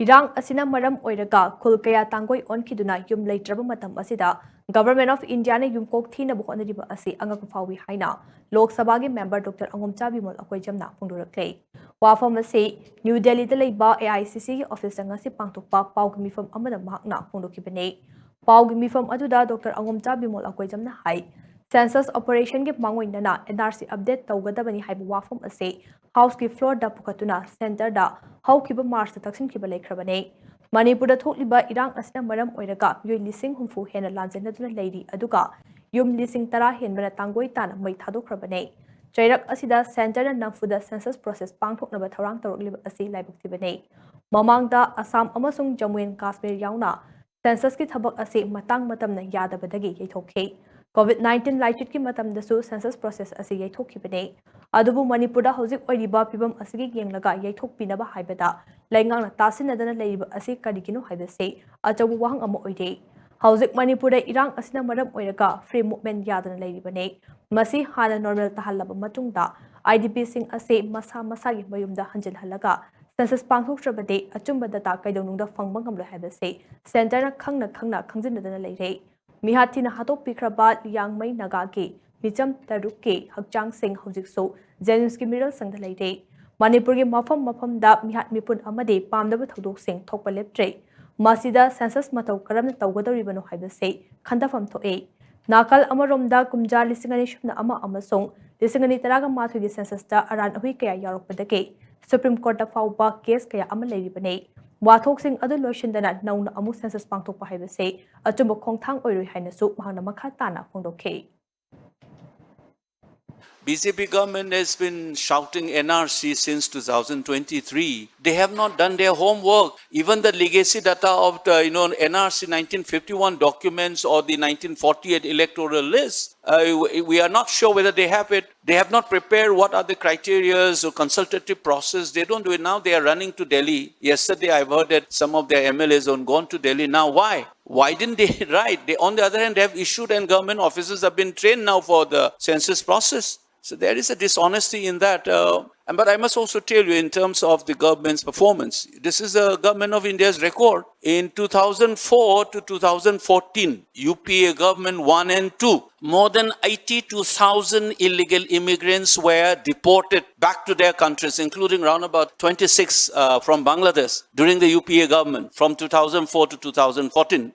Irang asina maram oiraga kulkaya tangoi onkiduna yum leitraba matam asida Government of India ne yumkok thina bu honariba asi Angakpa Phao-I haina Lok Sabha gi member Dr. Bimol akoi jamna phongdoraklei wafam ase New Delhi da leiba AICC gi office ngasi pangthokpa pau gi mifam amada mahakna phongdokibane pau gi mifam aduda Dr. Bimol akoi jamna hai Census operation gi mangoinana NRC update tawgadabani haibu wafam ase House ki floor da pukatuna center da haukiba March da taksin kiba leikrabane Manipur da thokliba irang asna maram oiraga yoi lising humfu hena lanjanaduna leiri aduga yum lising tara henbana tangoi tana mai thadokrabane Chairak asida center na namfuda census process pangthoknaba tharang tarokliba asi laibuktibane Mamangda Assam amasung Jammu and Kashmir yauna census ki thabak asi matang matamna yadabadagi yaithokhe COVID-19 laichit ki matam dasu census process asi yaithokibane adubu Manipur da hojik oiriba pibam asigi yenglaga yaithok pinaba haibada laingang na tasinadana leiba asi karigino haibase achabu wahang ama oire hojik Manipur da irang asina maram oiraga free movement yadana leiribane masi hana normal tahallaba matungda IDP sing ase masa masagi mayumda hanjil halaga census pangthoktrabade achumba data kaidonungda fangbang ngamlo haibase center na khangna khangjinadana leire Mihati na hatok pikraba Yangmai Nagagi, Micham Taruki, Hakjang Singh Hojikso, Zenuski Miral Sangdalaide, Manipuri Mafam da Mihat Mipun Amade, Pamdaba Todok Singh, Tokpa Leptre, Masida Census Mato Karam Tawada Ribano Haibase, Kandafam to A. Nakal Amaromda Kumja Lisinganishna Ama Amasong, Lisingani Taraga Matu census da Aran Huikaya Yarokpadake, Supreme Court of Phao-I case Kaya Amalay Bane. Wathok sing adu loisindana nauna amu census pangthokpa haibase achumba khongthang oiroi hainasu mahana makha tana phongdokhe BJP government has been shouting NRC since 2023. They have not done their homework. Even the legacy data of the NRC 1951 documents or the 1948 electoral list, we are not sure whether they have it. They have not prepared what are the criteria or consultative process. They don't do it now. They are running to Delhi. Yesterday, I've heard that some of their MLAs have gone to Delhi. Now, why? Why didn't they write? They, on the other hand, have issued and government officers have been trained now for the census process. So there is a dishonesty in that. But I must also tell you in terms of the government's performance, this is the government of India's record. In 2004 to 2014, UPA government 1 and 2, more than 82,000 illegal immigrants were deported back to their countries, including around about 26 from Bangladesh during the UPA government from 2004 to 2014.